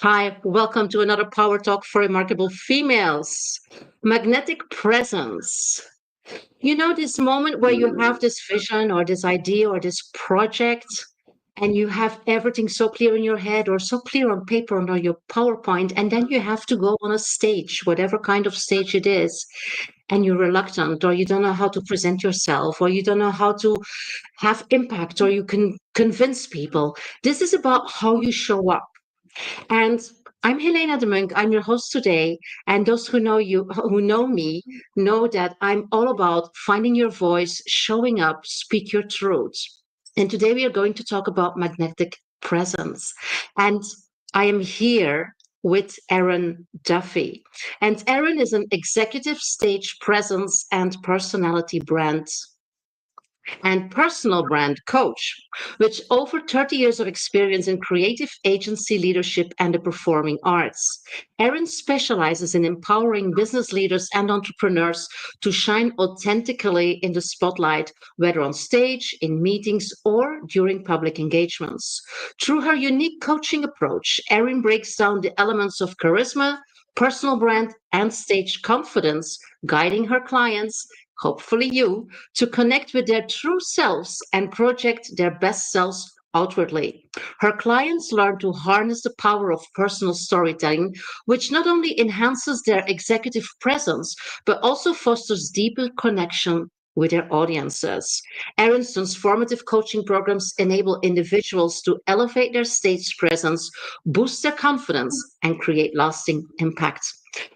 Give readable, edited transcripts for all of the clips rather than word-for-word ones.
Hi, welcome to another Power Talk for Remarkable Females. Magnetic presence. You know, this moment where you have this vision or this idea or this project, and you have everything so clear in your head or so clear on paper or on your PowerPoint, and then you have to go on a stage, whatever kind of stage it is, and you're reluctant or you don't know how to present yourself or you don't know how to have impact or you can convince people. This is about how you show up. And I'm Helena de Munk. I'm your host today. And those who know me, know that I'm all about finding your voice, showing up, speak your truth. And today we are going to talk about magnetic presence. And I am here with Erin Duffy. And Erin is an executive stage presence and personality brand and personal brand coach, with over 30 years of experience in creative agency leadership and the performing arts. Erin specializes in empowering business leaders and entrepreneurs to shine authentically in the spotlight, whether on stage, in meetings, or during public engagements. Through her unique coaching approach, Erin breaks down the elements of charisma, personal brand, and stage confidence, guiding her clients, hopefully you, to connect with their true selves and project their best selves outwardly. Her clients learn to harness the power of personal storytelling, which not only enhances their executive presence, but also fosters deeper connection with their audiences. Erin's transformative coaching programs enable individuals to elevate their stage presence, boost their confidence, and create lasting impact.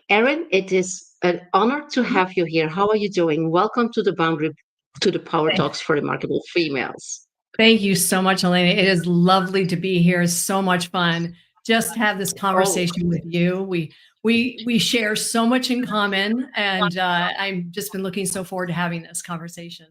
Erin, it is an honor to have you here. How are you doing? Welcome to the Boundary to the Power Talks for Remarkable Females. Thank you so much, Elena. It is lovely to be here. It's so much fun. Just have this conversation with you. We share so much in common, and I've just been looking so forward to having this conversation.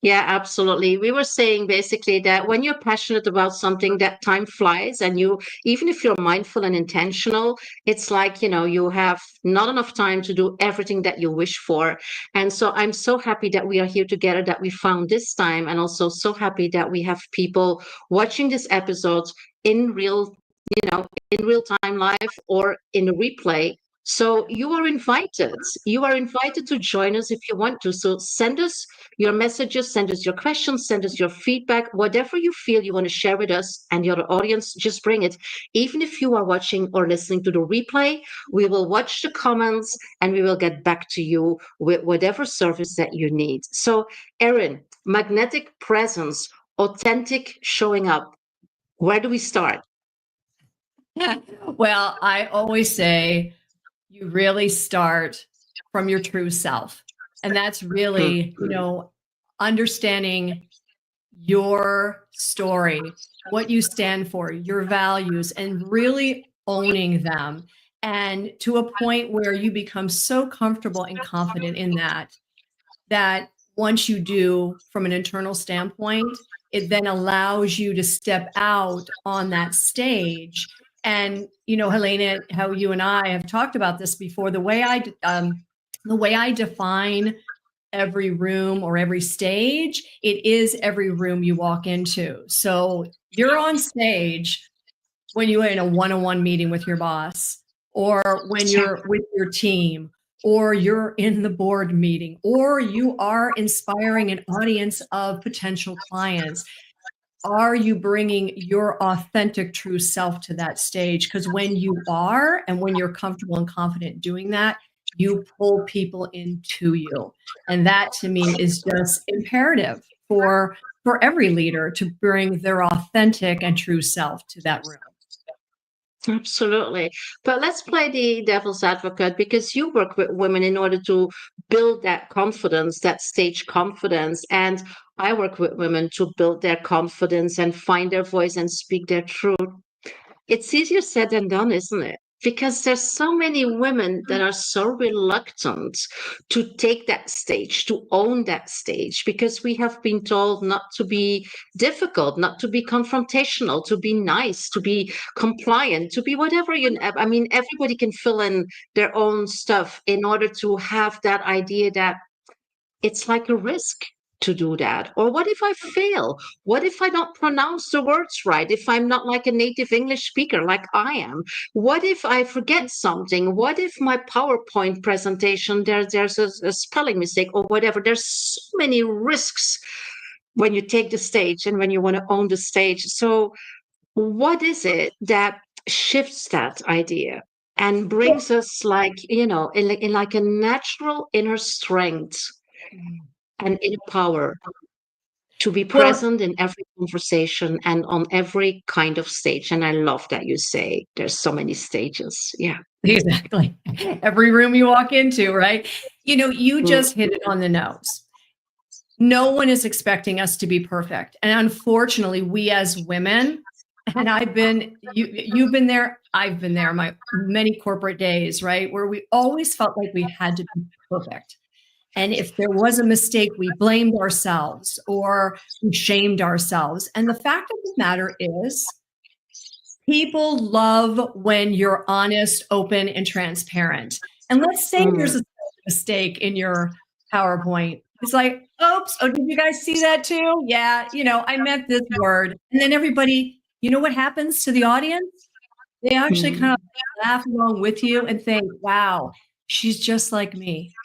Yeah, absolutely. We were saying basically that when you're passionate about something, that time flies, and you, even if you're mindful and intentional, it's like, you have not enough time to do everything that you wish for. And so I'm so happy that we are here together, that we found this time, and also so happy that we have people watching this episode in in real time live or in a replay. So you are invited. You are invited to join us if you want to. So send us your messages, send us your questions, send us your feedback, whatever you feel you want to share with us and your audience, just bring it. Even if you are watching or listening to the replay, we will watch the comments and we will get back to you with whatever service that you need. So, Erin, magnetic presence, authentic showing up. Where do we start? Well, I always say you really start from your true self. And that's really, understanding your story, what you stand for, your values, and really owning them. And to a point where you become so comfortable and confident in that once you do from an internal standpoint, it then allows you to step out on that stage. And Helena, how you and I have talked about this before, the way I define every room or every stage, it is every room you walk into. So you're on stage when you're in a one-on-one meeting with your boss, or when you're with your team, or you're in the board meeting, or you are inspiring an audience of potential clients. Are you bringing your authentic true self to that stage? Because when you are, and when you're comfortable and confident doing that, you pull people into you. And that to me is just imperative for every leader to bring their authentic and true self to that room. Absolutely. But let's play the devil's advocate, because you work with women in order to build that confidence, that stage confidence. And I work with women to build their confidence and find their voice and speak their truth. It's easier said than done, isn't it? Because there's so many women that are so reluctant to take that stage, to own that stage, because we have been told not to be difficult, not to be confrontational, to be nice, to be compliant, to be whatever I mean, everybody can fill in their own stuff in order to have that idea that it's like a risk to do that? Or what if I fail? What if I don't pronounce the words right? If I'm not like a native English speaker like I am? What if I forget something? What if my PowerPoint presentation, there's a spelling mistake or whatever? There's so many risks when you take the stage and when you want to own the stage. So what is it that shifts that idea and brings us like, in like a natural inner strength and inner power to be Well, present in every conversation and on every kind of stage? And I love that you say there's so many stages. Yeah. exactly. Every room you walk into, right? You Mm, just hit it on the nose. No one is expecting us to be perfect. And unfortunately, we as women, and you've been there, I've been there, my many corporate days, right? Where we always felt like we had to be perfect. And if there was a mistake, we blamed ourselves or we shamed ourselves. And the fact of the matter is, people love when you're honest, open, and transparent. And let's say there's mm, a mistake in your PowerPoint. It's like, oops, oh, did you guys see that too? Yeah, I meant this word. And then everybody, you know what happens to the audience? They actually kind mm, of laugh along with you and think, wow, she's just like me.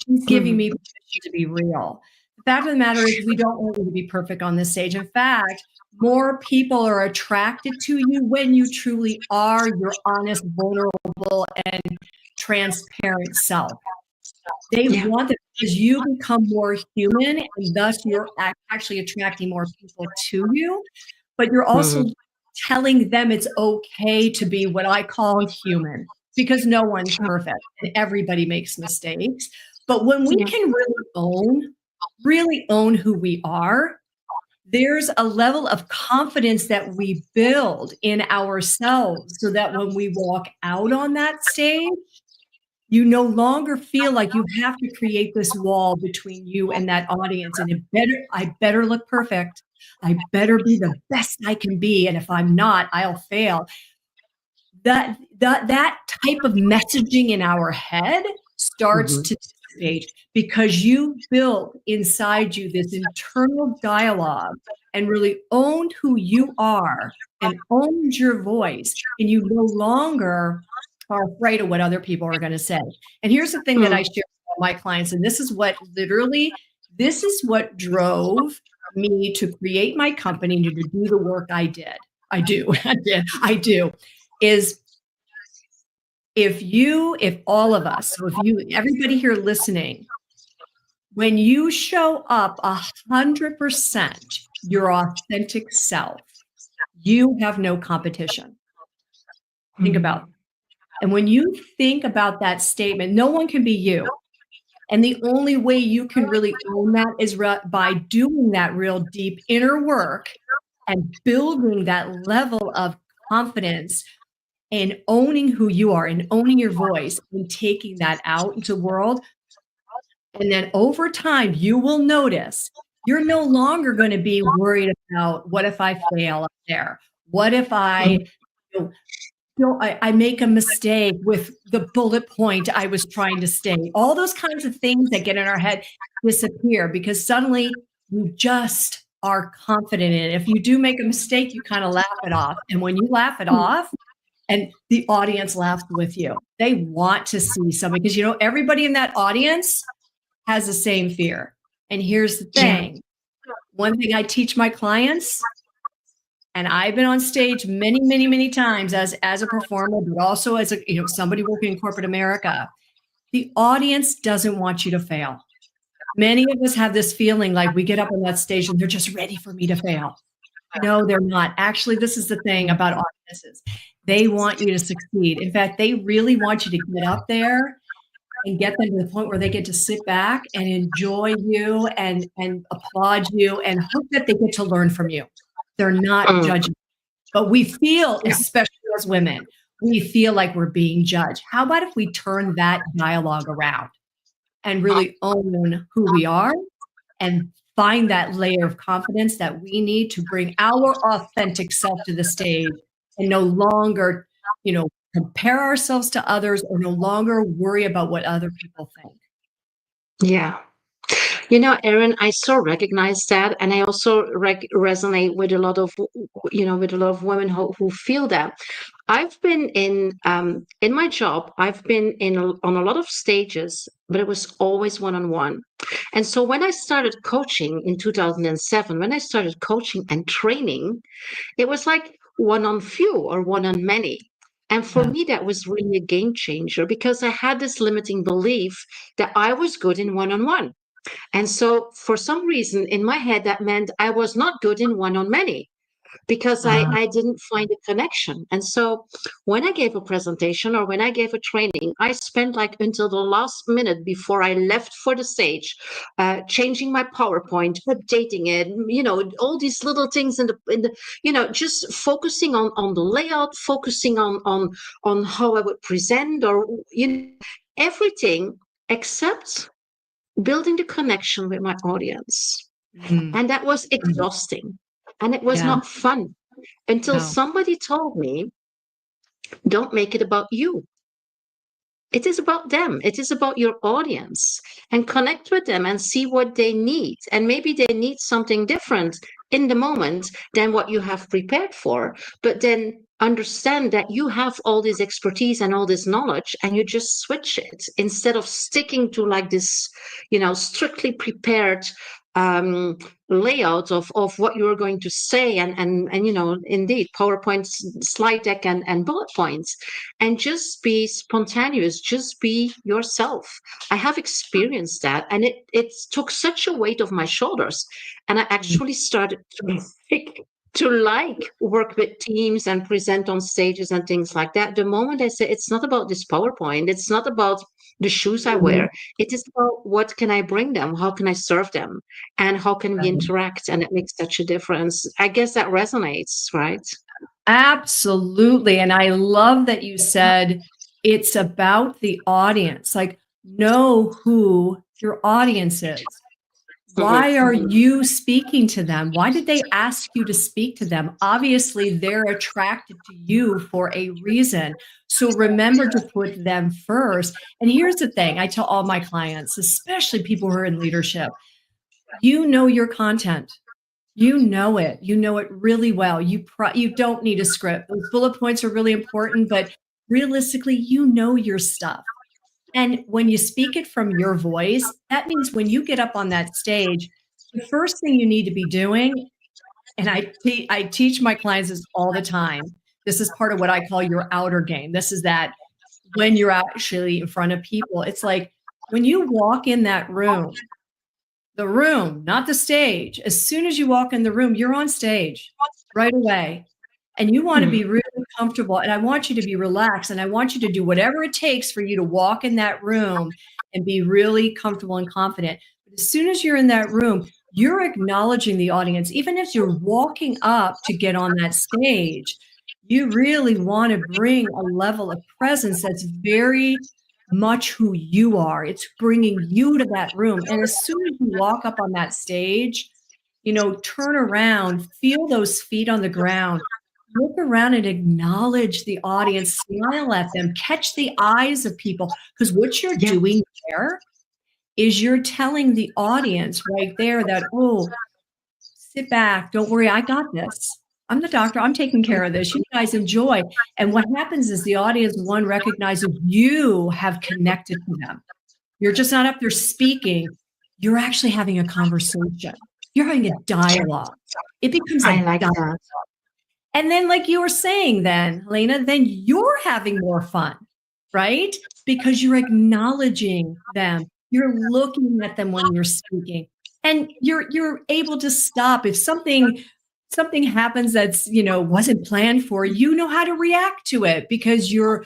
She's giving mm, me permission to be real. The fact of the matter is, we don't want you to be perfect on this stage. In fact, more people are attracted to you when you truly are your honest, vulnerable, and transparent self. They yeah. want it because you become more human, and thus you're actually attracting more people to you. But you're also Mm, telling them it's okay to be what I call human, because no one's sure. perfect and everybody makes mistakes. But when we Yeah. can really own who we are, there's a level of confidence that we build in ourselves so that when we walk out on that stage, you no longer feel like you have to create this wall between you and that audience. And I better look perfect. I better be the best I can be. And if I'm not, I'll fail. That type of messaging in our head starts Mhm. to dissipate because you built inside you this internal dialogue and really owned who you are and owned your voice, and you no longer are afraid of what other people are going to say. And here's the thing that I Mm, share with all my clients, and this is what drove me to create my company and to do the work I did. I do. I do is if all of us, so everybody here listening, when you show up 100% your authentic self, you have no competition. Think about, mm, and when you think about that statement, no one can be you. And the only way you can really own that is by doing that real deep inner work and building that level of confidence and owning who you are and owning your voice and taking that out into the world. And then over time, you will notice you're no longer going to be worried about what if I fail up there? What if mm, you I make a mistake with the bullet point I was trying to state? All those kinds of things that get in our head disappear because suddenly you just are confident in it. If you do make a mistake, you kind of laugh it off. And when you laugh it mm. off, and the audience laughs with you. They want to see something because everybody in that audience has the same fear. And here's the Yeah. thing. One thing I teach my clients, and I've been on stage many, many, many times as a performer, but also as somebody working in corporate America. The audience doesn't want you to fail. Many of us have this feeling like we get up on that stage and they're just ready for me to fail. No, they're not. Actually, this is the thing about audiences. They want you to succeed. In fact, they really want you to get up there and get them to the point where they get to sit back and enjoy you and applaud you and hope that they get to learn from you. They're not Mm, judging. But we feel, yeah. especially as women, we feel like we're being judged. How about if we turn that dialogue around and really own who we are and find that layer of confidence that we need to bring our authentic self to the stage and no longer, compare ourselves to others or no longer worry about what other people think. Yeah. Erin, I so recognize that, and I also resonate with a lot of, with a lot of women who feel that. I've been in my job. I've been on a lot of stages, but it was always one on one. And so when I started coaching in 2007, when I started coaching and training, it was like one on few or one on many. And for Yeah. me, that was really a game changer because I had this limiting belief that I was good in one on one. And so, for some reason, in my head, that meant I was not good in one on many because Uh, I didn't find a connection. And so, when I gave a presentation or when I gave a training, I spent like until the last minute before I left for the stage, changing my PowerPoint, updating it, all these little things just focusing on the layout, focusing on how I would present, or everything except building the connection with my audience. mm, And that was exhausting. And it was yeah. not fun until No. somebody told me, don't make it about you. It is about them. It is about your audience, and connect with them and see what they need. And maybe they need something different in the moment than what you have prepared for. But then understand that you have all this expertise and all this knowledge, and you just switch it instead of sticking to like this, strictly prepared um layout of what you're going to say, and indeed PowerPoint slide deck and bullet points, and just be spontaneous, just be yourself. I have experienced that, and it took such a weight off my shoulders, and I Mm, actually started to like work with teams and present on stages and things like that. The moment I said it's not about this PowerPoint, it's not about the shoes I mm, wear, it is about what can I bring them, how can I serve them, and how can we right. interact, and it makes such a difference. I guess that resonates, right? Absolutely. And I love that you said it's about the audience. Like, know who your audience is. Mhm. Why are you speaking to them? Why did they ask you to speak to them? Obviously, they're attracted to you for a reason. So remember to put them first. And here's the thing I tell all my clients, especially people who are in leadership, you know your content. You know it. You know it really well. You don't need a script. Those bullet points are really important, but realistically, you know your stuff. And when you speak it from your voice, that means when you get up on that stage, the first thing you need to be doing, and I teach my clients this all the time. This is part of what I call your outer game. This is that when you're actually in front of people, it's like when you walk in that room, the room, not the stage. As soon as you walk in the room, you're on stage right away. And you want to be Mhm. really comfortable. And I want you to be relaxed. And I want you to do whatever it takes for you to walk in that room and be really comfortable and confident. But as soon as you're in that room, you're acknowledging the audience. Even if you're walking up to get on that stage, you really want to bring a level of presence that's very much who you are. It's bringing you to that room. And as soon as you walk up on that stage, turn around, feel those feet on the ground, look around and acknowledge the audience, smile at them, catch the eyes of people. Because what you're Yeah. doing there is you're telling the audience right there that, oh, sit back, don't worry, I got this. I'm the doctor, I'm taking care of this. You guys enjoy. And what happens is the audience, one, recognizes you have connected to them. You're just not up there speaking, you're actually having a conversation. You're having a dialogue. It becomes a I like dialogue. that. And then, like you were saying, then, Lena, then you're having more fun, right? Because you're acknowledging them. You're looking at them when you're speaking. And you're able to stop. If something happens that's, wasn't planned for, you know how to react to it because you're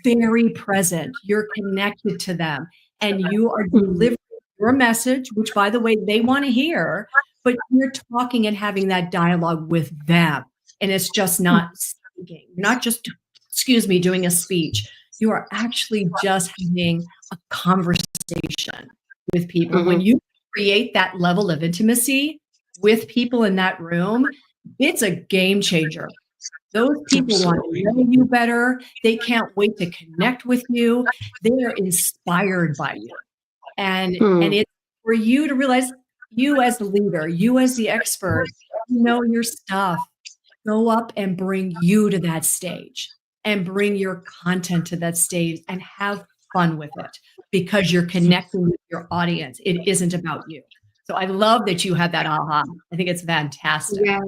very present. You're connected to them and you are Mhm. delivering your message, which by the way, they want to hear, but you're talking and having that dialogue with them. And it's just not speaking. You're not just, excuse me, doing a speech. You are actually just having a conversation with people. When Mhm. you create that level of intimacy with people in that room, it's a game changer. Those people want to Absolutely. know you better. They can't wait to connect with you. They are inspired by you. And Mm. it's for you to realize, you as the leader, you as the expert, you know your stuff. Go up and bring you to that stage and bring your content to that stage and have fun with it because you're connecting with your audience. It isn't about you. So I love that you had that aha. I think it's fantastic. Yeah.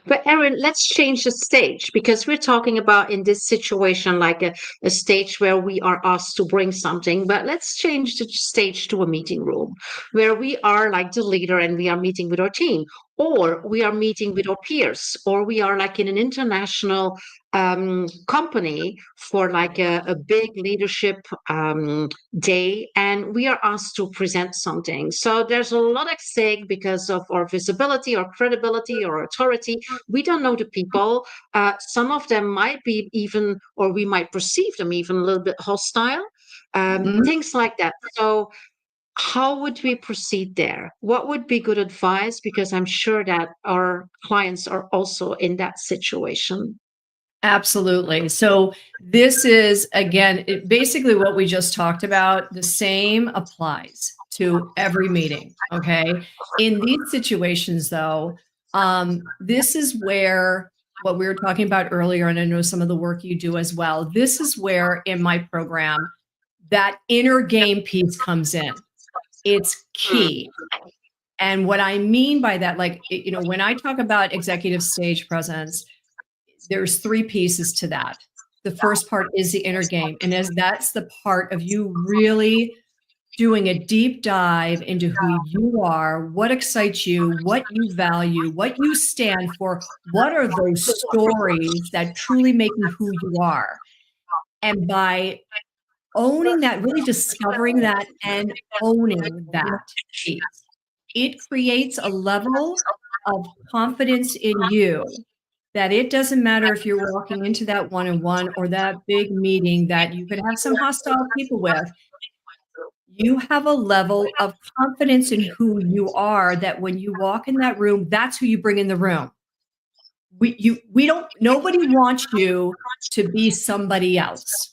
But Erin, let's change the stage because we're talking about in this situation like a stage where we are asked to bring something. But let's change the stage to a meeting room where we are like the leader and we are meeting with our team, or we are meeting with our peers, or we are like in an international company for like a big leadership day, and we are asked to present something. So there's a lot at stake because of our visibility, or credibility, or authority. We don't know the people. Some of them might be even, or we might perceive them even a little bit hostile, Mhm. things like that. So how would we proceed there? What would be good advice? Because I'm sure that our clients are also in that situation. Absolutely. So this is again, basically what we just talked about. The same applies to every meeting. Okay. In these situations, though, this is where what we were talking about earlier, and I know some of the work you do as well. This is where in my program that inner game piece comes in. It's key. And what I mean by that, like, when I talk about executive stage presence, there's three pieces to that. The first part is the inner game. And as that's the part of you really doing a deep dive into who you are, what excites you, what you value, what you stand for, what are those stories that truly make you who you are. And by owning that, really discovering that and owning that piece, it creates a level of confidence in you that it doesn't matter if you're walking into that one-on-one or that big meeting that you could have some hostile people with. You have a level of confidence in who you are that when you walk in that room, that's who you bring in the room. We don't, nobody wants you to be somebody else.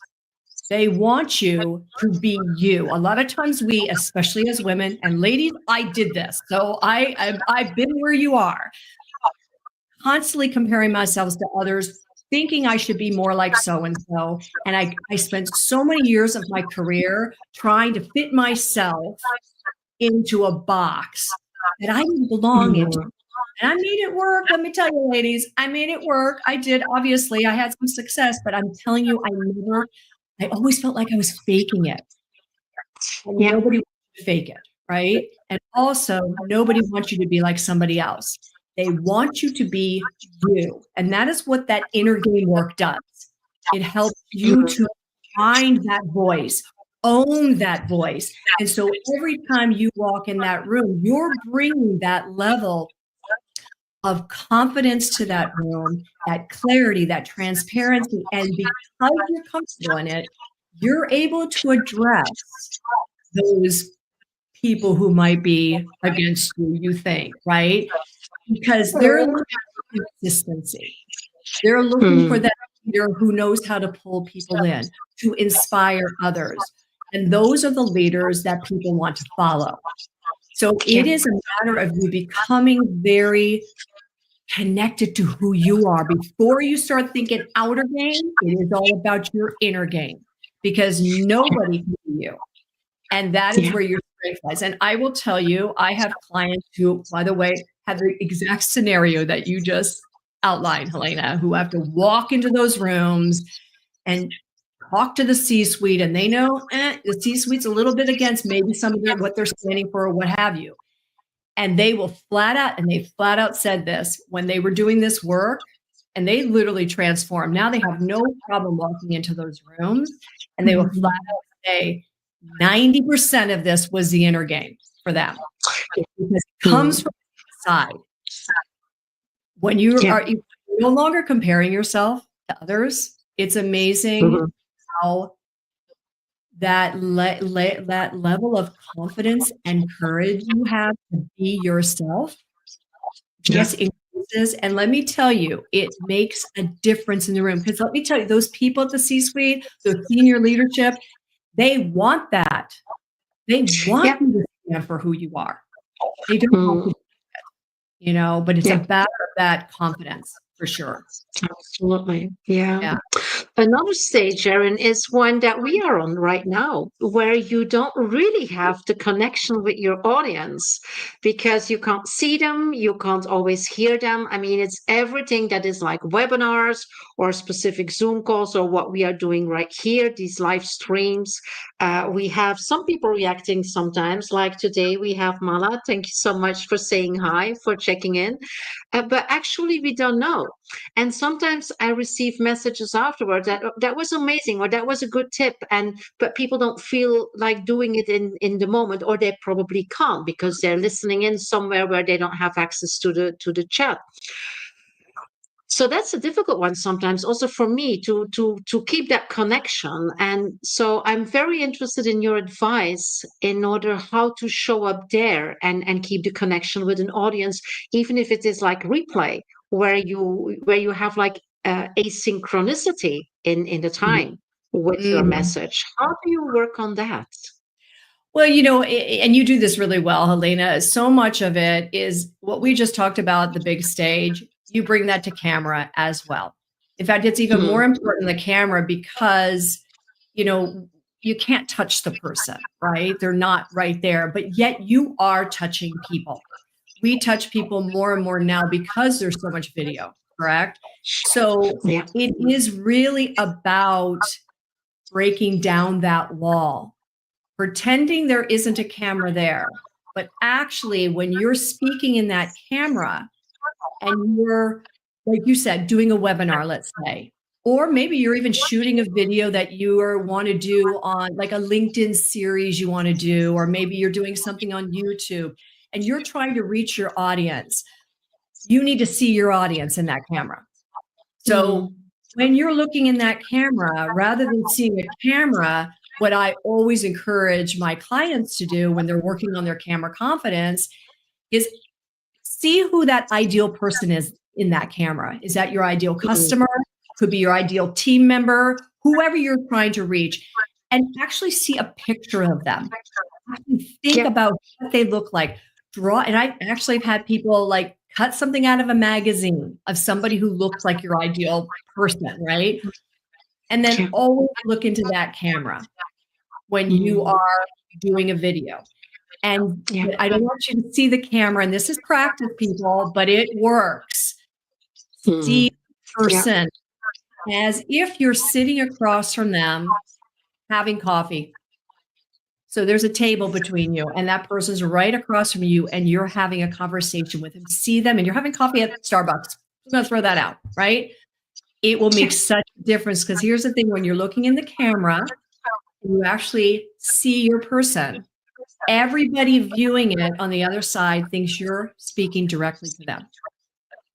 They want you to be you. A lot of times we, especially as women and ladies, I did this. So I've been where you are, constantly comparing myself to others, thinking I should be more like so and so. And I spent so many years of my career trying to fit myself into a box that I didn't belong into. Mhm. And I made it work. Let me tell you, ladies, I made it work. I did. Obviously, I had some success, but I'm telling you, I always felt like I was faking it. And Yeah. nobody wants to fake it, right? And also, nobody wants you to be like somebody else. They want you to be you. And that is what that inner game work does. It helps you to find that voice, own that voice. And so every time you walk in that room, you're bringing that level of confidence to that room, that clarity, that transparency. And because you're comfortable in it, you're able to address those people who might be against you, you think, right? Because they're looking for consistency. They're looking for Mm. that leader who knows how to pull people in, to inspire others. And those are the leaders that people want to follow. So it Yeah. is a matter of you becoming very connected to who you are. Before you start thinking outer game, it is all about your inner game because nobody can be you. And that is Yeah. where your strength lies. And I will tell you, I have clients who, by the way, have the exact scenario that you just outlined, Helena, who have to walk into those rooms and talk to the C-suite, and they know the C-suite's a little bit against maybe some of what they're standing for or what have you. And they will they flat out said this when they were doing this work, and they literally transformed. Now they have no problem walking into those rooms, and they will flat Mhm. out say 90% of this was the inner game for them because it comes Mm. from inside. When you Yeah. are no longer comparing yourself to others, it's amazing Mhm. how that level of confidence and courage you have to be yourself Yeah. just increases. And let me tell you, it makes a difference in the room. Because let me tell you, those people at the C-suite, the senior leadership, they want that. They want Yeah. you to stand for who you are. They don't have Mm. to, but it's Yeah, about that confidence for sure. absolutely. Yeah. Yeah. Another stage, Erin, is one that we are on right now, where you don't really have the connection with your audience because you can't see them, you can't always hear them. I mean, it's everything that is like webinars or specific Zoom calls or what we are doing right here, these live streams. We have some people reacting sometimes, like today we have Mala. Thank you so much for saying hi, for checking in. But actually, we don't know. And sometimes I receive messages afterwards that that was amazing or that was a good tip. And but people don't feel like doing it in the moment, or they probably can't because they're listening in somewhere where they don't have access to the chat. So that's a difficult one sometimes also for me to keep that connection. And so I'm very interested in your advice in order how to show up there and keep the connection with an audience, even if it is like replay where you have like asynchronicity in the time with your Mhm. message. How do you work on that? Well, and you do this really well, Helena. So much of it is what we just talked about, the big stage. You bring that to camera as well. In fact, it's even more Mm, important the camera because, you know, you can't touch the person, right? They're not right there, but yet you are touching people. We touch people more and more now because there's so much video, correct? So yeah. it is really about breaking down that wall, pretending there isn't a camera there. But actually, when you're speaking in that camera and you're, like you said, doing a webinar, let's say, or maybe you're even shooting a video that you want to do on like a LinkedIn series you want to do, or maybe you're doing something on YouTube and you're trying to reach your audience, you need to see your audience in that camera. So Mm, when you're looking in that camera, rather than seeing a camera, what I always encourage my clients to do when they're working on their camera confidence is see who that ideal person is in that camera. Is that your ideal mm, customer? Could be your ideal team member, whoever you're trying to reach, and actually see a picture of them. Actually think yeah. about what they look like. Draw, and I actually have had people like cut something out of a magazine of somebody who looks like your ideal person, right? And then Yeah. always look into that camera when you Mm, are doing a video. And yeah. but I don't want you to see the camera, and this is practice, people, but it works. See Mm, the yeah. person as if you're sitting across from them having coffee. So there's a table between you, and that person's right across from you, and you're having a conversation with them. See them, and you're having coffee at Starbucks. I'm gonna throw that out, right? It will make Yeah. such a difference because here's the thing: when you're looking in the camera, and you actually see your person, everybody viewing it on the other side thinks you're speaking directly to them.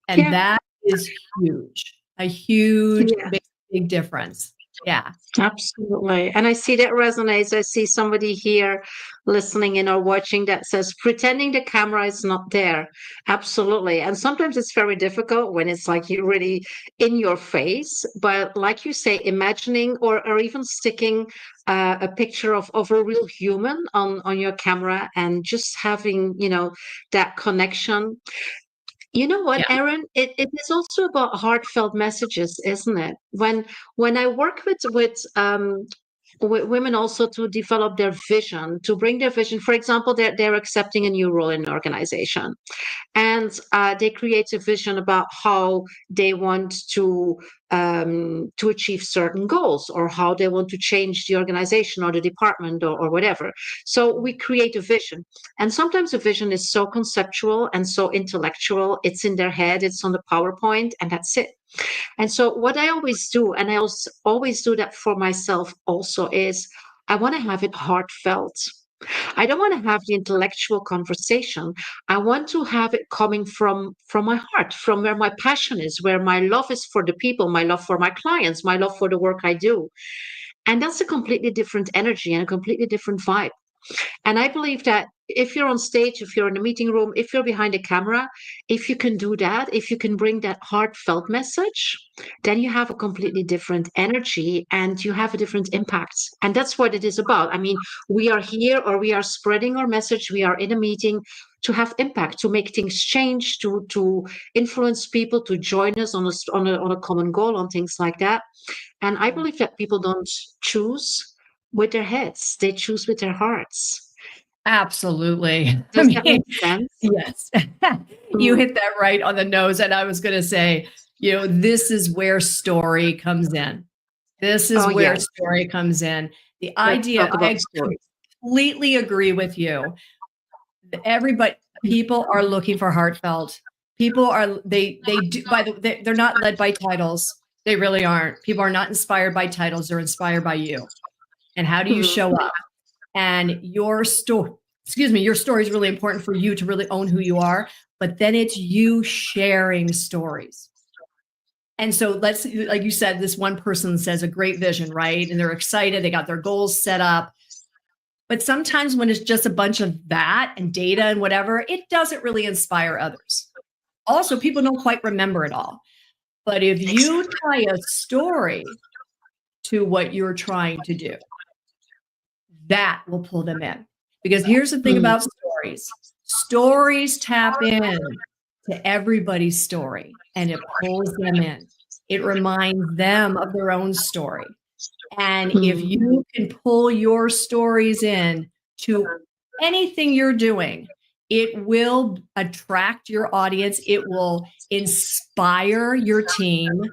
And Yeah. that is huge, a huge, Yeah. big, big difference. Yeah. Absolutely. And I see that resonates. I see somebody here listening in or watching that says pretending the camera is not there. Absolutely. And sometimes it's very difficult when it's like you really in your face. But like you say, imagining or even sticking a picture of a real human on your camera and just having, that connection. You know what, Yeah. Erin? It is also about heartfelt messages, isn't it? When I work with women also to develop their vision, to bring their vision. For example, they're accepting a new role in an organization, and they create a vision about how they want to achieve certain goals or how they want to change the organization or the department or whatever. So we create a vision, and sometimes a vision is so conceptual and so intellectual. It's in their head, it's on the PowerPoint, and that's it. And so what I always do, and I also always do that for myself also, is I want to have it heartfelt. I don't want to have the intellectual conversation. I want to have it coming from my heart, from where my passion is, where my love is for the people, my love for my clients, my love for the work I do. And that's a completely different energy and a completely different vibe. And I believe that if you're on stage, if you're in a meeting room, if you're behind a camera, if you can do that, if you can bring that heartfelt message, then you have a completely different energy and you have a different impact. And that's what it is about. I mean, we are here or we are spreading our message, we are in a meeting to have impact, to make things change, to influence people to join us on a common goal, on things like that. And I believe that people don't choose with their heads, they choose with their hearts. Absolutely. I Does that mean, make sense? yes, you Mm. hit that right on the nose. And I was going to say, this is where story comes in. This is Oh, where yes. story comes in. The Let's idea, talk about I stories. completely agree with you. Everybody, people are looking for heartfelt. People are, they do, by the, they're not led by titles. They really aren't. People are not inspired by titles. They're inspired by you. And how do you Mhm. show up? And your story, your story is really important for you to really own who you are, but then it's you sharing stories. And so let's, like you said, this one person says a great vision, right? And they're excited, they got their goals set up. But sometimes when it's just a bunch of that and data and whatever, it doesn't really inspire others. Also, people don't quite remember it all. But if you tie a story to what you're trying to do, that will pull them in. Because here's the thing Mm. about stories. Stories tap in to everybody's story and it pulls them in. It reminds them of their own story. And if Mm. you can pull your stories in to anything you're doing, it will attract your audience. It will inspire your team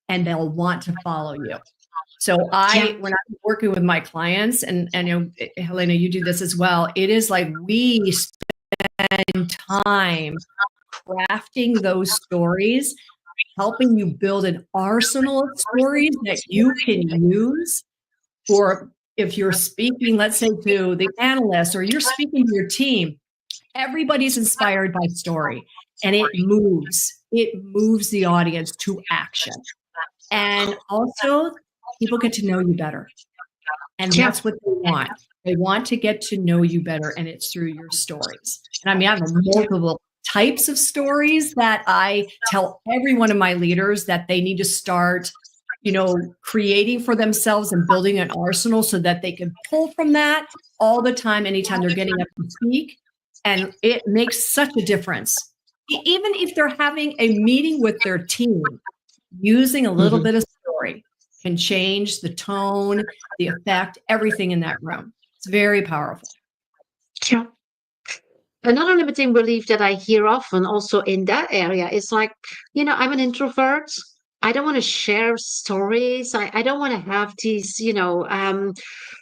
and they'll want to follow you. So Yeah. when I'm working with my clients and Helena, you do this as well. It is like we spend time crafting those stories, helping you build an arsenal of stories that you can use. Or if you're speaking, let's say to the analyst or you're speaking to your team, everybody's inspired by story and it moves the audience to action. And also people get to know you better. And Yeah. that's what they want. They want to get to know you better, and it's through your stories. And I mean, I have multiple types of stories that I tell every one of my leaders that they need to start, creating for themselves and building an arsenal so that they can pull from that all the time, anytime they're getting up to speak. And it makes such a difference. Even if they're having a meeting with their team, using a little Mhm. bit of story can change the tone, the effect, everything in that room. It's very powerful. Yeah. Another limiting belief that I hear often also in that area is like, I'm an introvert. I don't want to share stories. I don't want to have these,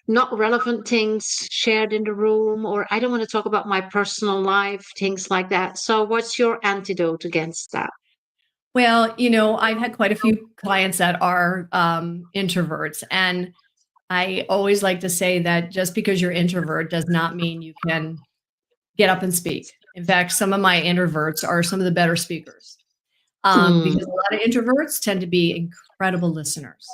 not relevant things shared in the room, or I don't want to talk about my personal life, things like that. So, what's your antidote against that? Well, I've had quite a few clients that are introverts. And I always like to say that just because you're introvert does not mean you can get up and speak. In fact, some of my introverts are some of the better speakers Mm. because a lot of introverts tend to be incredible listeners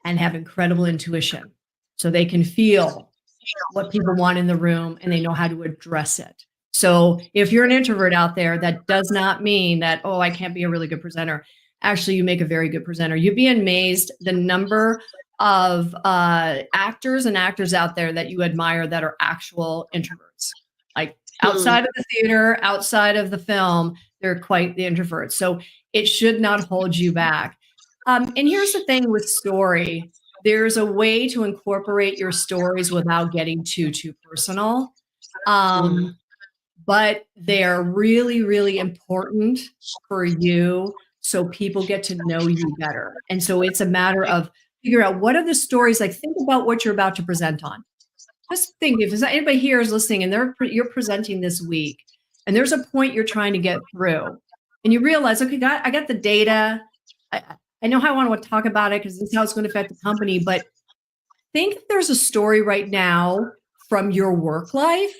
and have incredible intuition. So they can feel what people want in the room and they know how to address it. So if you're an introvert out there, that does not mean that, oh, I can't be a really good presenter. Actually, you make a very good presenter. You'd be amazed the number of actors and actors out there that you admire that are actual introverts. Like Mm. outside of the theater, outside of the film, they're quite the introverts. So it should not hold you back. And here's the thing with story. There's a way to incorporate your stories without getting too personal. Mm. Um, but they're really, really important for you so people get to know you better. And so it's a matter of figure out what are the stories, like think about what you're about to present on. Just think if anybody here is listening and you're presenting this week and there's a point you're trying to get through and you realize, okay, I got the data. I, I know how I want to talk about it because this is how it's going to affect the company. But think if there's a story right now from your work life,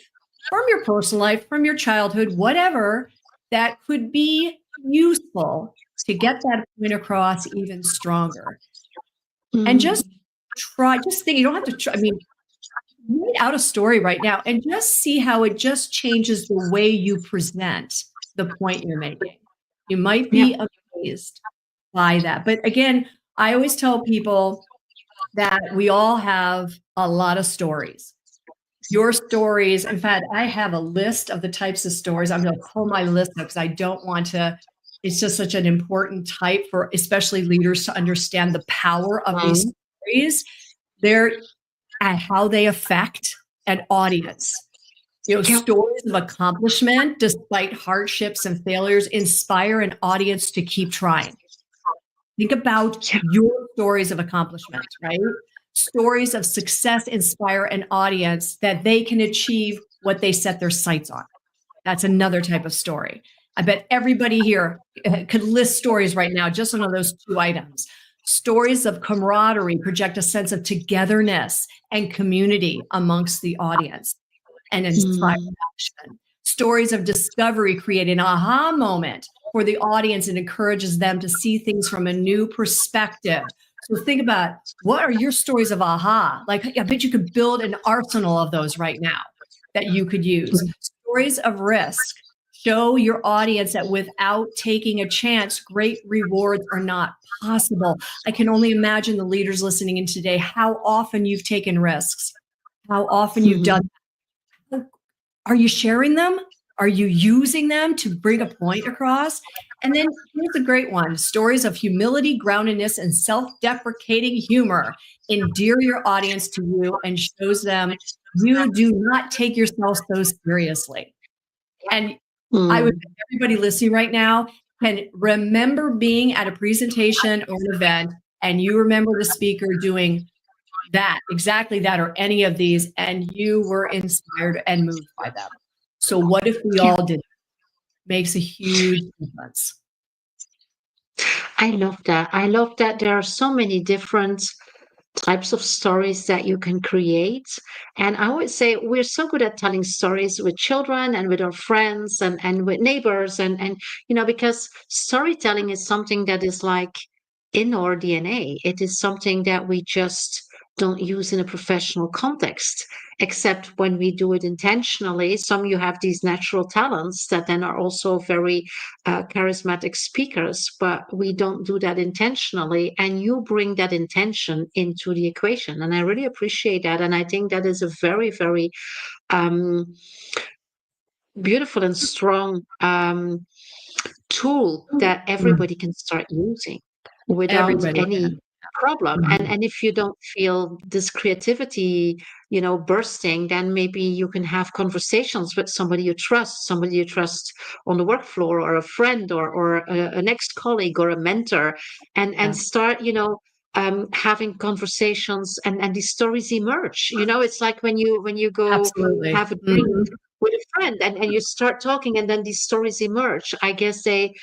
from your personal life, from your childhood, whatever, that could be useful to get that point across even stronger. And Mm. just think, you don't have to try. I mean, write out a story right now and just see how it just changes the way you present the point you're making. You might Yeah. be amazed by that. But again, I always tell people that we all have a lot of stories. Your stories, in fact, I have a list of the types of stories. I'm going to pull my list up because I don't want to. It's just such an important type for especially leaders to understand the power of these Mhm. stories. They're and how they affect an audience. Yeah. Stories of accomplishment despite hardships and failures inspire an audience to keep trying. Think about Yeah. your stories of accomplishment, right? Stories of success inspire an audience that they can achieve what they set their sights on. That's another type of story. I bet everybody here could list stories right now just on those two items. Stories of camaraderie project a sense of togetherness and community amongst the audience and inspire Mm. action. Stories of discovery create an aha moment for the audience and encourages them to see things from a new perspective. So think about, what are your stories of aha? Like, I bet you could build an arsenal of those right now that you could use. Stories of risk show your audience that without taking a chance, great rewards are not possible. I can only imagine the leaders listening in today, how often you've taken risks, how often you've Mhm. done. Are you sharing them? Are you using them to bring a point across? And then here's a great one: stories of humility, groundedness, and self deprecating humor endear your audience to you and shows them you do not take yourself so seriously. And I would Mm. bet everybody listening right now can remember being at a presentation or an event, and you remember the speaker doing that, exactly that, or any of these, and you were inspired and moved by them. So what if we Yeah. all did? Makes a huge difference. I love that. I love that there are so many different types of stories that you can create. And I would say we're so good at telling stories with children and with our friends and with neighbors and because storytelling is something that is like in our DNA. It is something that we just don't use in a professional context, except when we do it intentionally. Some you have these natural talents that then are also very charismatic speakers, but we don't do that intentionally. And you bring that intention into the equation. And I really appreciate that. And I think that is a very, very um, beautiful and strong tool that Mm. everybody can start using without Everybody any can. problem. and Mhm. and if you don't feel this creativity bursting, then maybe you can have conversations with somebody you trust on the work floor, or a friend, or an ex-colleague or a mentor, and Yeah, start having conversations, and these stories emerge. It's like when you go absolutely. have a drink Mhm. with a friend, and you start talking, and then these stories emerge. I guess they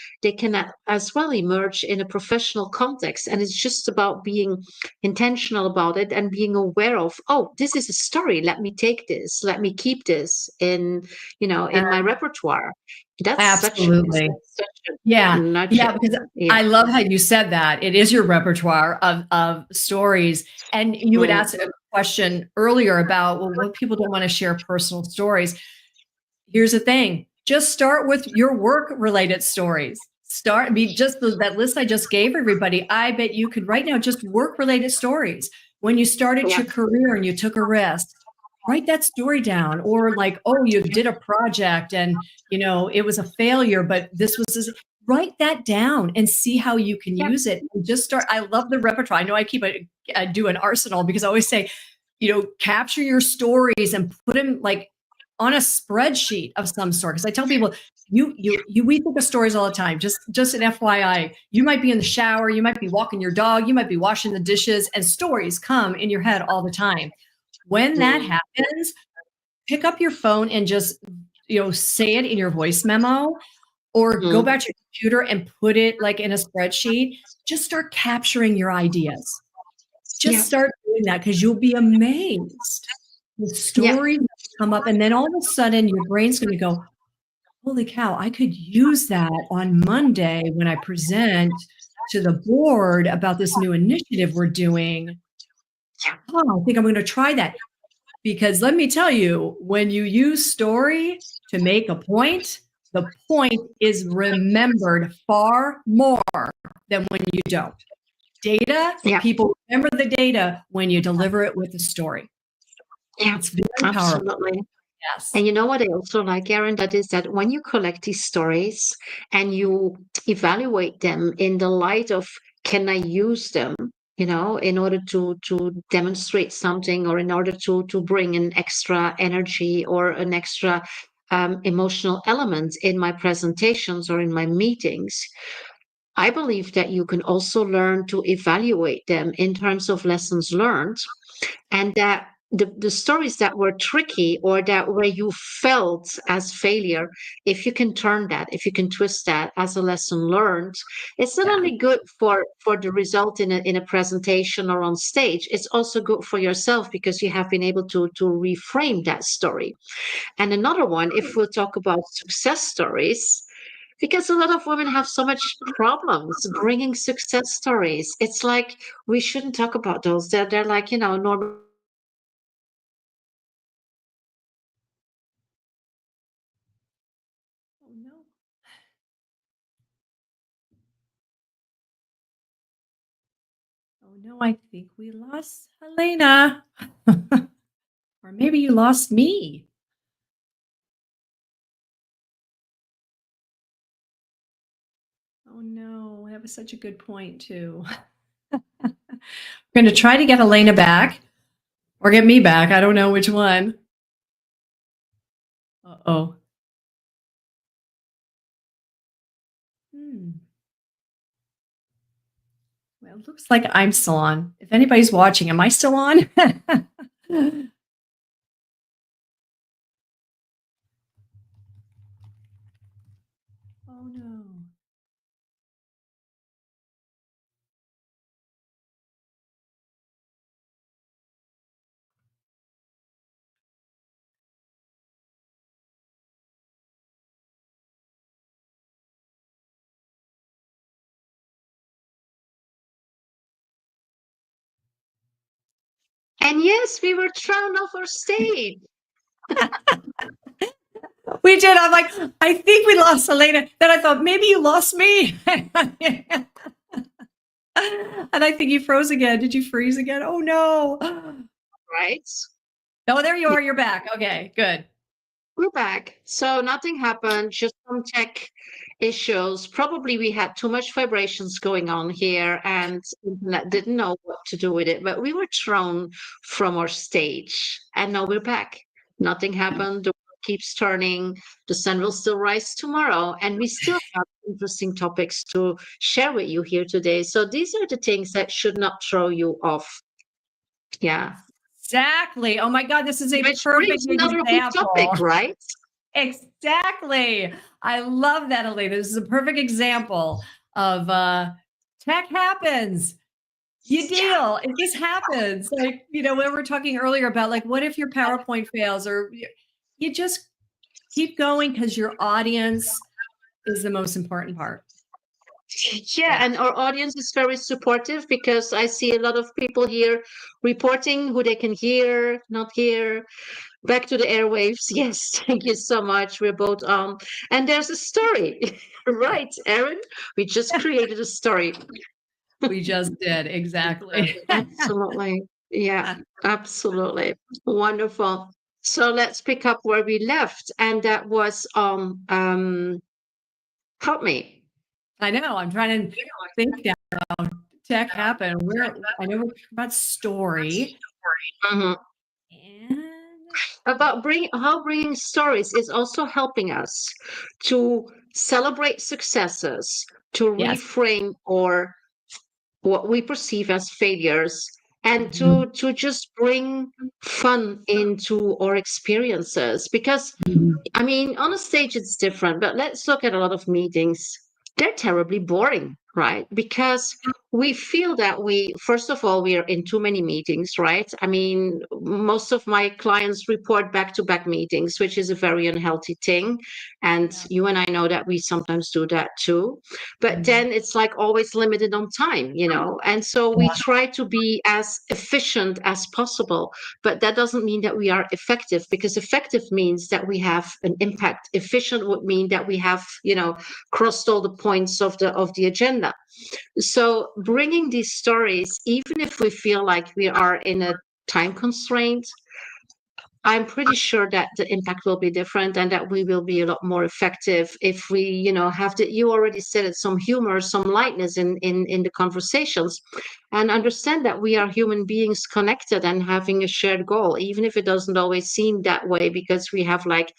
can as well emerge in a professional context, and it's just about being intentional about it and being aware of, oh, this is a story, let me take this, let me keep this in my repertoire. That's Absolutely. such a Yeah. Yeah, nutshell. because Yeah. I love how you said that. It is your repertoire of stories. And you would Mm. ask a question earlier about, well, what people don't want to share personal stories. Here's the thing. Just start with your work related stories. Just that list I just gave everybody. I bet you could right now just work related stories. When you started Yeah. your career and you took a risk, write that story down. Or like, oh, you did a project and it was a failure, but write that down and see how you can Yeah. use it. And just start. I love the repertoire. I know I do an arsenal because I always say, capture your stories and put them like on a spreadsheet of some sort. Because I tell people, we think of stories all the time. Just an FYI, you might be in the shower, you might be walking your dog, you might be washing the dishes, and stories come in your head all the time. When that Mm. happens, pick up your phone and just say it in your voice memo, or go Mm. back to your computer and put it like in a spreadsheet. Just start capturing your ideas. Yeah. Just start doing that because you'll be amazed. The Yeah. stories come up, and then all of a sudden your brain's going to go, holy cow, I could use that on Monday when I present to the board about this new initiative we're doing. Yeah. Oh, I think I'm going to try that. Because let me tell you, when you use story to make a point, the point is remembered far more than when you don't. Data, Yeah. people remember the data when you deliver it with a story. Yeah, It's very powerful. absolutely. Yes. And you know what I also like, Erin, that is that when you collect these stories and you evaluate them in the light of, can I use them, in order to demonstrate something, or in order to bring an extra energy or an extra emotional element in my presentations or in my meetings. I believe that you can also learn to evaluate them in terms of lessons learned, and that the stories that were tricky, or that where you felt as failure, if you can turn that, if you can twist that as a lesson learned, it's not Yeah. only good for the result in a presentation or on stage, it's also good for yourself because you have been able to reframe that story. And another one, if we'll talk about success stories, because a lot of women have so much problems bringing success stories. It's like we shouldn't talk about those. They're like, normal. Oh no. Oh no, I think we lost Helena. Or maybe you lost me. Oh no, that was such a good point too. We're going to try to get Helena back or get me back. I don't know which one. Uh-oh. Hmm. Well, it looks like I'm still on. If anybody's watching, am I still on? Oh no. And yes, we were thrown off our stage. We did. I'm like, I think we lost Helena. Then I thought maybe you lost me. And I think you froze again. Did you freeze again? Oh no. Right? Oh, there you are. You're back. Okay, good. We're back. So nothing happened, just some tech issues. Probably we had too much vibrations going on here, and internet didn't know what to do with it. But we were thrown from our stage, and now we're back. Nothing happened. The world keeps turning. The sun will still rise tomorrow, and we still have interesting topics to share with you here today. So these are the things that should not throw you off. Yeah. Exactly. Oh my God, this is a Which perfect brings another good example. topic, right? Exactly. I love that, Elena. This is a perfect example of tech happens. You Yeah. deal. If this happens, like, when we were talking earlier about like, what if your PowerPoint fails, or you just keep going because your audience is the most important part. Yeah, Yeah. and our audience is very supportive because I see a lot of people here reporting who they can hear, not hear. Back to the airwaves. Yes, thank you so much. We're both on. And there's a story, right, Erin? We just created a story. We just did. Exactly. Absolutely. Yeah, absolutely. Wonderful. So let's pick up where we left. And that was help me. I know. I'm trying to think now. Tech happened. I know we're talking about story. Mhm. And About how bringing stories is also helping us to celebrate successes, to yes. reframe or what we perceive as failures, and Mhm. to just bring fun into our experiences. Because Mhm. I mean, on a stage it's different, but let's look at a lot of meetings. They're terribly boring, right? Because we feel that first of all, we are in too many meetings, right? I mean, most of my clients report back-to-back meetings, which is a very unhealthy thing. And Yeah. you and I know that we sometimes do that too. But Mhm. then it's like always limited on time, And so we Yeah. try to be as efficient as possible. But that doesn't mean that we are effective, because effective means that we have an impact. Efficient would mean that we have, crossed all the points of the agenda. So bringing these stories, even if we feel like we are in a time constraint, I'm pretty sure that the impact will be different, and that we will be a lot more effective if we, have you already said it, some humor, some lightness in the conversations, and understand that we are human beings connected and having a shared goal, even if it doesn't always seem that way, because we have like,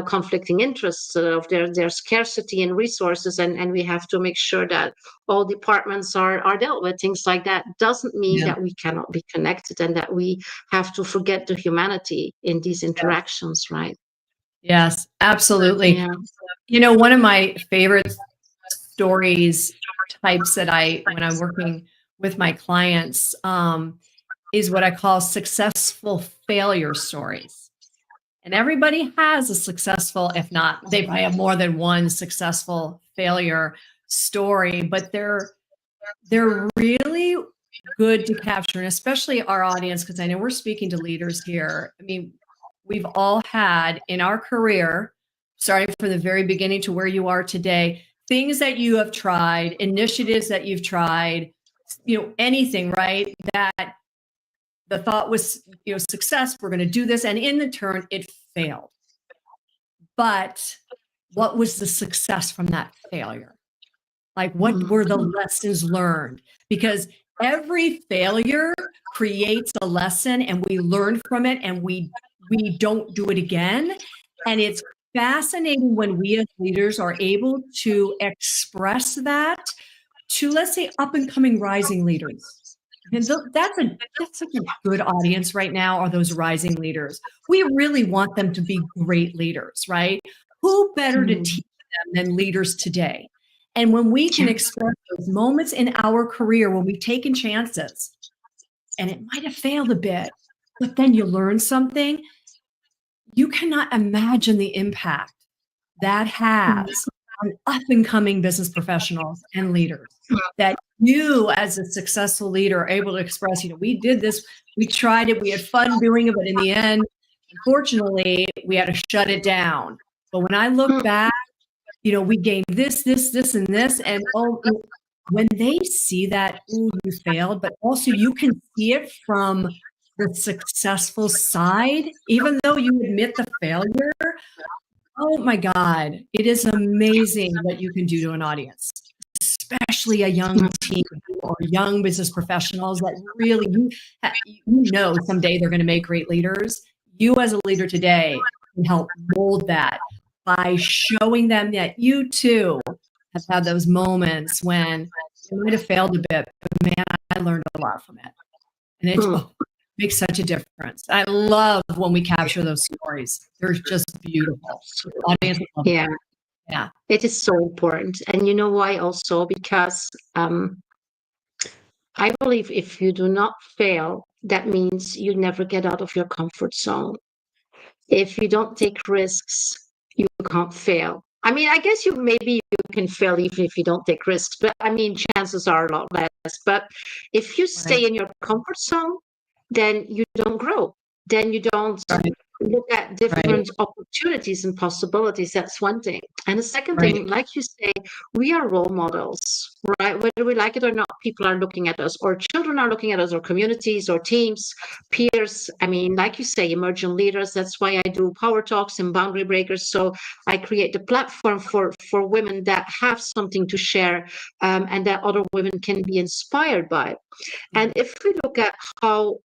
conflicting interests of there's scarcity in resources, and we have to make sure that all departments are dealt with. Things like that doesn't mean Yeah. that we cannot be connected, and that we have to forget the humanity in these interactions, right? Yes, absolutely. Yeah. One of my favorite stories types that when I'm working with my clients, is what I call successful failure stories. And everybody has a successful, if not, they probably have more than one successful failure story, but they're really good to capture, and especially our audience, because I know we're speaking to leaders here. I mean, we've all had in our career, starting from the very beginning to where you are today, things that you have tried, initiatives that you've tried, anything, right? That the thought was, success, we're going to do this. And in the turn, it failed. But what was the success from that failure? Like, what were the lessons learned? Because every failure creates a lesson, and we learn from it, and we don't do it again. And it's fascinating when we as leaders are able to express that to, let's say, up and coming rising leaders. And that's such a good audience right now, are those rising leaders. We really want them to be great leaders, right? Who better to teach them than leaders today? And when we can express those moments in our career when we've taken chances, and it might have failed a bit, but then you learn something, you cannot imagine the impact that has on up and coming business professionals and leaders. That you, as a successful leader, are able to express, we did this, we tried it, we had fun doing it, but in the end, unfortunately, we had to shut it down. But when I look back, we gained this, and this, and when they see that, ooh, you failed, but also you can see it from the successful side, even though you admit the failure. Oh my God, it is amazing what you can do to an audience, especially a young team or young business professionals that really, someday they're going to make great leaders. You as a leader today can help mold that by showing them that you too have had those moments when you might have failed a bit, but man, I learned a lot from it. And it makes such a difference. I love when we capture those stories. They're just beautiful. The audience loves Yeah. them. Yeah. It is so important. And you know why also? Because I believe if you do not fail, that means you never get out of your comfort zone. If you don't take risks, you can't fail. I mean, I guess maybe you can fail even if you don't take risks, but I mean, chances are a lot less. But if you stay Right. in your comfort zone, then you don't grow. Then you don't Right. look at different opportunities and possibilities. That's one thing. And the second Right. thing, like you say, we are role models, right? Whether we like it or not, people are looking at us, or children are looking at us, or communities, or teams, peers. I mean, like you say, emerging leaders. That's why I do power talks and boundary breakers. So I create a platform for women that have something to share, and that other women can be inspired by. And if we look at how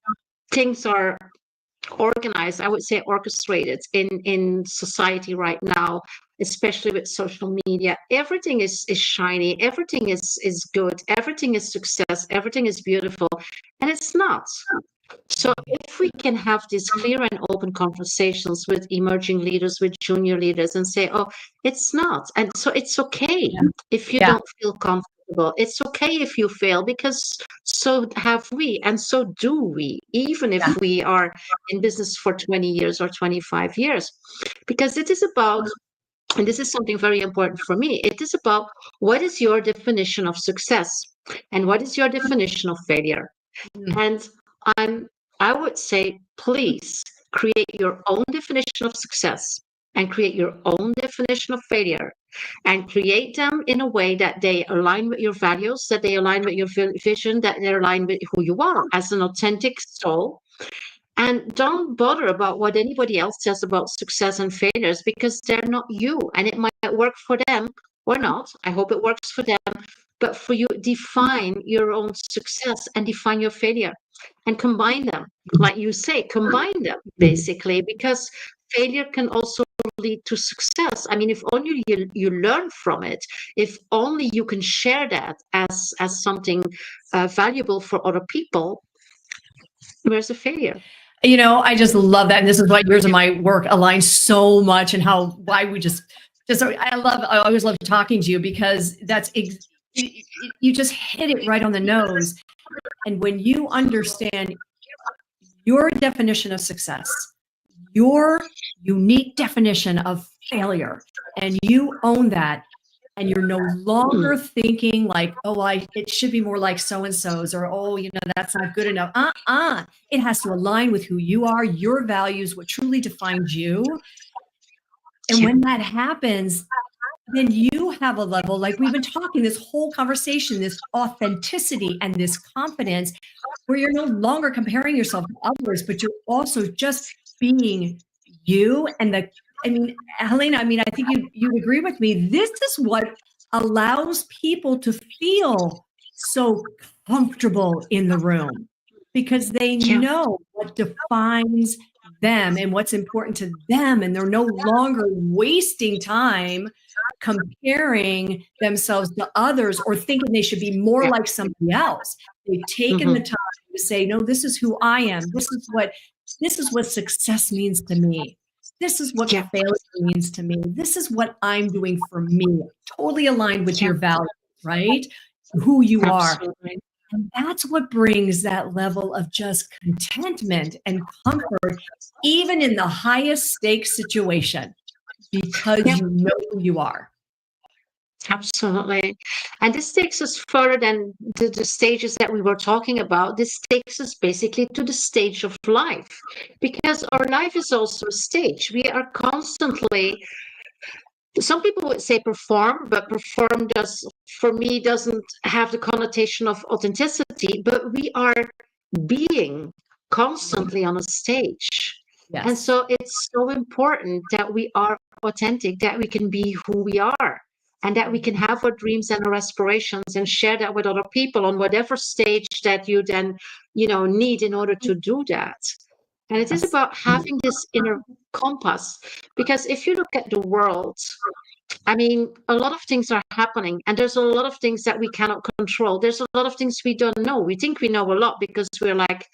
things are organized, I would say orchestrated in society right now, especially with social media, everything is shiny, everything is good, everything is success, everything is beautiful, and it's not. So if we can have these clear and open conversations with emerging leaders, with junior leaders, and say, oh, it's not, and so it's okay Yeah. if you Yeah. don't feel comfortable, acceptable. It's okay if you fail, because so have we, and so do we, even if Yeah. we are in business for 20 years or 25 years. Because it is about, and this is something very important for me, it is about what is your definition of success and what is your definition of failure. Mm. And I'm I would say, please create your own definition of success and create your own definition of failure, and create them in a way that they align with your values, that they align with your vision, that they align with who you are as an authentic soul. And don't bother about what anybody else says about success and failures, because they're not you. And it might work for them or not. I hope it works for them. But for you, define your own success and define your failure and combine them. Like you say, combine them basically, because failure can also lead to success. I mean, if only you learn from it, if only you can share that as something valuable for other people, where's the failure? I just love that. And this is why years of my work align so much, and why we I always love talking to you, because you just hit it right on the nose. And when you understand your definition of success, your unique definition of failure, and you own that, and you're no longer thinking like, oh, it should be more like so and so's, or oh, that's not good enough. It has to align with who you are, your values, what truly defines you. And when that happens, then you have a level, like we've been talking this whole conversation, this authenticity and this confidence, where you're no longer comparing yourself to others, but you're also just being you. Helena, I think you agree with me. This is what allows people to feel so comfortable in the room, because they Yeah. know what defines them and what's important to them, and they're no longer wasting time comparing themselves to others or thinking they should be more Yeah. like somebody else. They've taken the time to say, no, this is who I am. This is what success means to me. This is what Yeah. failure means to me. This is what I'm doing for me. Totally aligned with Yeah. your values, right? Who you are. Absolutely. And that's what brings that level of just contentment and comfort, even in the highest stakes situation, because Yeah. you know who you are. Absolutely. And this takes us further than the stages that we were talking about. This takes us basically to the stage of life, because our life is also a stage. We are constantly, some people would say perform, but perform for me, doesn't have the connotation of authenticity, but we are being constantly on a stage. And Yes. so it's so important that we are authentic, that we can be who we are, and that we can have our dreams and our aspirations and share that with other people on whatever stage that you then, need in order to do that. And it is Yes. about having this inner compass, because if you look at the world, I mean, a lot of things are happening, and there's a lot of things that we cannot control. There's a lot of things we don't know. We think we know a lot because we're like,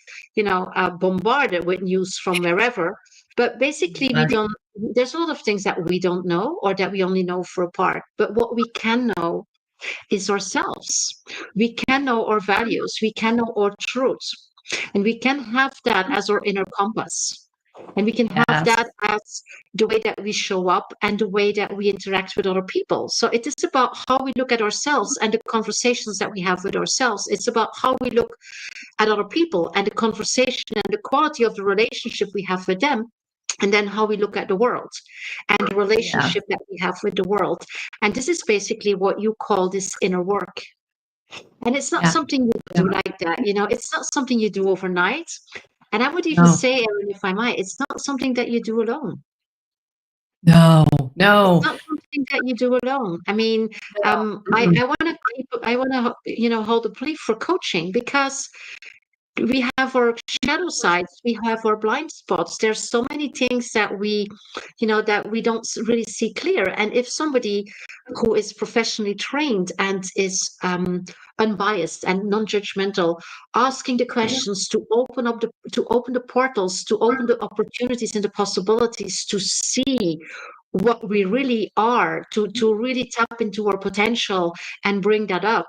bombarded with news from wherever. But basically, we Right. don't. There's a lot of things that we don't know, or that we only know for a part. But what we can know is ourselves. We can know our values. We can know our truths, and we can have that as our inner compass. And we can have Yes. that as the way that we show up and the way that we interact with other people. So it is about how we look at ourselves and the conversations that we have with ourselves. It's about how we look at other people and the conversation and the quality of the relationship we have with them. And then how we look at the world and the Yeah. relationship that we have with the world. And this is basically what you call this inner work. And it's not Yeah. something you do like that. It's not something you do overnight. And I would even No. say, Erin, if I might, it's not something that you do alone. No. It's No. not something that you do alone. I mean, No. Mm-mm. I want to hold a plea for coaching, because we have our shadow sides, we have our blind spots. There's so many things that we don't really see clear. And if somebody who is professionally trained and is unbiased and non-judgmental, asking the questions to open the portals, to open the opportunities and the possibilities to see what we really are, to really tap into our potential and bring that up,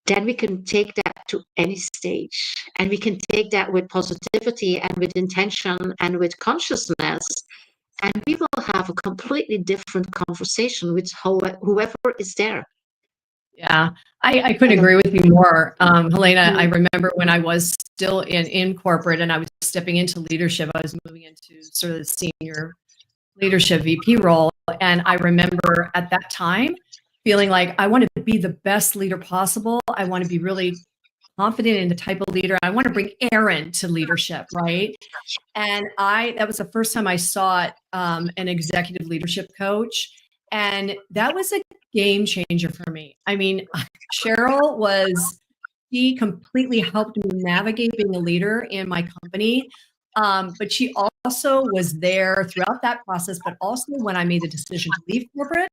then we can take that to any stage. And we can take that with positivity and with intention and with consciousness. And we will have a completely different conversation with whoever is there. Yeah, I couldn't agree with you more. Helena, I remember when I was still in corporate and I was stepping into leadership, I was moving into sort of the senior leadership VP role. And I remember at that time feeling like I want to be the best leader possible. I want to be really confident in the type of leader. I want to bring Erin to leadership, right? And that was the first time I sought an executive leadership coach. And that was a game changer for me. I mean, she completely helped me navigate being a leader in my company. But she also was there throughout that process, but also when I made the decision to leave corporate,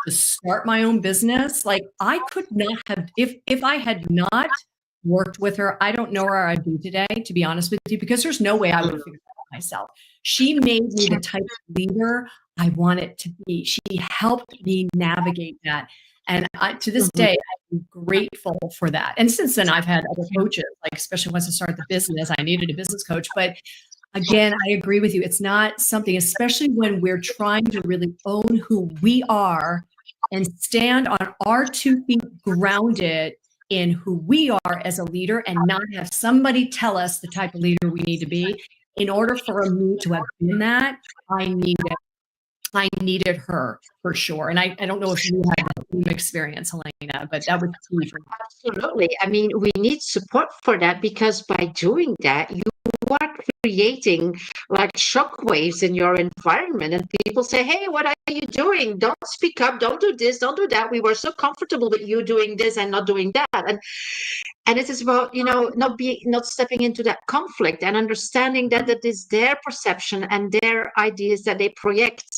to start my own business. Like I could not have, if I had not worked with her, I don't know where I'd be today, to be honest with you, because there's no way I would have figured it out myself. She made me the type of leader I wanted to be. She helped me navigate that. And to this day, I'm grateful for that. And since then, I've had other coaches, like especially once I started the business, I needed a business coach. But again, I agree with you. It's not something, especially when we're trying to really own who we are and stand on our 2 feet grounded in who we are as a leader and not have somebody tell us the type of leader we need to be. In order for me to have been that, I needed her for sure. And I don't know if you had the same experience, Helena, but that was key for me. Absolutely. I mean, we need support for that, because by doing that, you are creating like shockwaves in your environment, and people say, "Hey, what are you doing? Don't speak up. Don't do this. Don't do that. We were so comfortable with you doing this and not doing that." And it is about, not stepping into that conflict and understanding that it is their perception and their ideas that they project,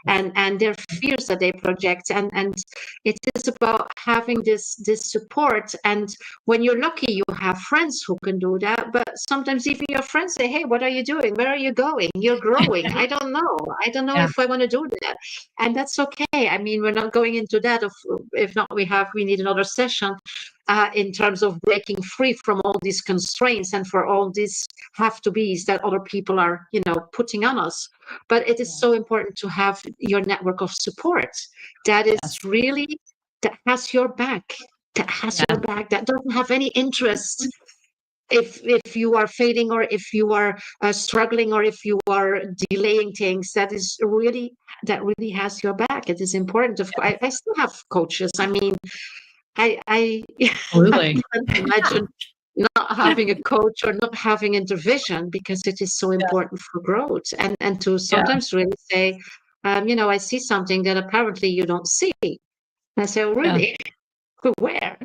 and their fears that they project. And it is about having this support. And when you're lucky, you have friends who can do that. But sometimes even your friends say, "Hey, what are you doing? Where are you going? You're growing. I don't know. I don't know Yeah. if I want to do that." And that's okay. I mean, we're not going into that. If not, we need another session. In terms of breaking free from all these constraints and for all these have to be's that other people are, putting on us. But it is so important to have your network of support that is really, that has your back, that doesn't have any interest if you are failing, or if you are struggling, or if you are delaying things. That really has your back. It is important. I still have coaches. I mean, I I Absolutely. can't imagine not having a coach or not having intervention, because it is so important for growth, and to sometimes really say, I see something that apparently you don't see. And I say, "Oh, really? Where?"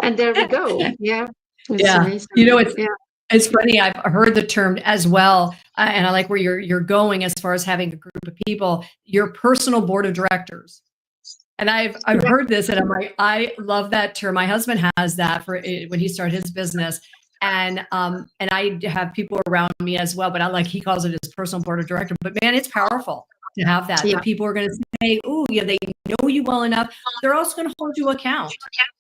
And there we go. Yeah, it's Yeah. amazing. Yeah, It's funny. I've heard the term as well, and I like where you're going as far as having a group of people, your personal board of directors. And I've heard this, and I'm like, I love that term. My husband has that for when he started his business, and I have people around me as well. But he calls it his personal board of director. But man, it's powerful to have that. yeah, That people are going to say, "Oh, yeah, they know you well enough." They're also going to hold you account.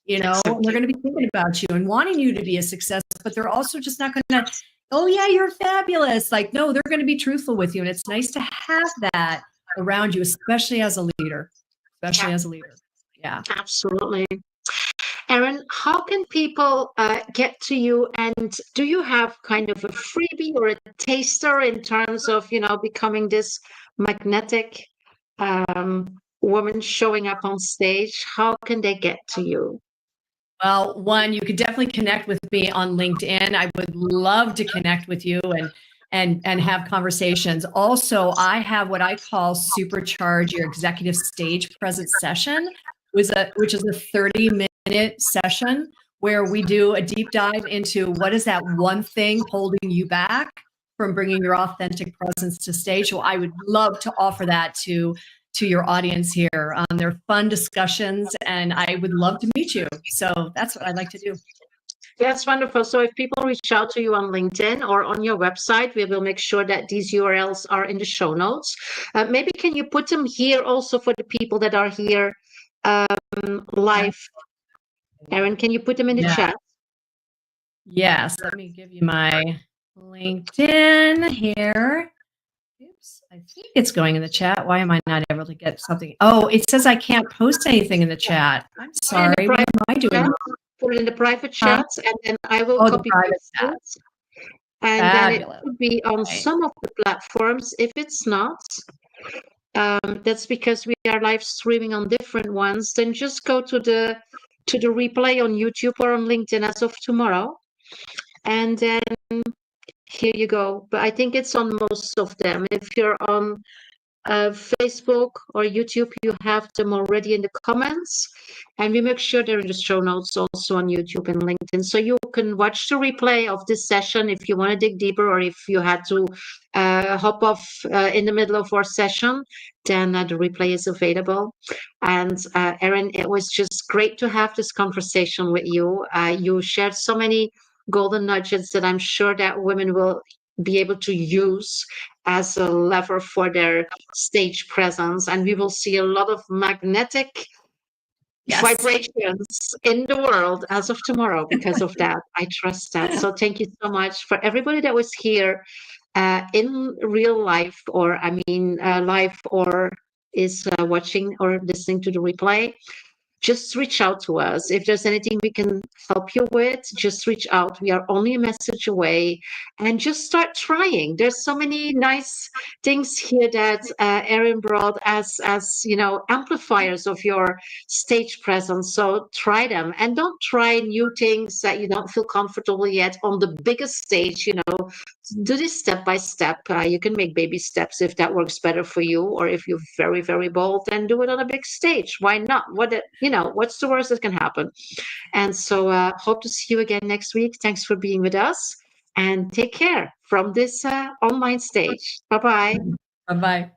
And they're exactly. going to be thinking about you and wanting you to be a success. But they're also just not going to, "Oh yeah, you're fabulous." Like, no, they're going to be truthful with you, and it's nice to have that around you, especially as a leader. Especially Yeah, as a leader. Yeah. absolutely. Erin, how can people get to you? And do you have kind of a freebie or a taster in terms of, becoming this magnetic woman showing up on stage? How can they get to you? Well, one, you could definitely connect with me on LinkedIn. I would love to connect with you and have conversations. Also, I have what I call Supercharge Your Executive Stage Presence session, which is a 30-minute session where we do a deep dive into what is that one thing holding you back from bringing your authentic presence to stage. So I would love to offer that to your audience here. They're fun discussions, and I would love to meet you. So that's what I'd like to do. That's wonderful. So if people reach out to you on LinkedIn or on your website, we will make sure that these URLs are in the show notes. Maybe can you put them here also for the people that are here live? Erin, can you put them in the Yeah. chat? Yes. Let me give you my LinkedIn here. Oops, I think it's going in the chat. Why am I not able to get something? Oh, it says I can't post anything in the chat. I'm sorry. What am I doing? Chat, put it in the private Huh? chats, and then I will Oh, the copy private paste chat. it. And then it Fabulous. could be on Right. some of the platforms. If it's not, that's because we are live streaming on different ones. Then just go to the replay on YouTube or on LinkedIn as of tomorrow, and then here you go. But I think it's on most of them. If you're on Facebook or YouTube, you have them already in the comments. And we make sure they're in the show notes also on YouTube and LinkedIn. So you can watch the replay of this session if you want to dig deeper, or if you had to hop off in the middle of our session, then the replay is available. And Erin, it was just great to have this conversation with you. You shared so many golden nudges that I'm sure that women will be able to use as a lever for their stage presence, and we will see a lot of magnetic vibrations in the world as of tomorrow because of that. I trust that. So thank you so much for everybody that was here in real life, or I mean live, or is watching or listening to the replay. Just reach out to us. If there's anything we can help you with, just reach out. We are only a message away, and just start trying. There's so many nice things here that Erin brought as amplifiers of your stage presence. So try them, and don't try new things that you don't feel comfortable yet on the biggest stage. Do this step by step. You can make baby steps if that works better for you, or if you're very, very bold, then do it on a big stage. Why not? What's the worst that can happen? And so, hope to see you again next week. Thanks for being with us, and take care from this online stage. Bye bye. Bye bye.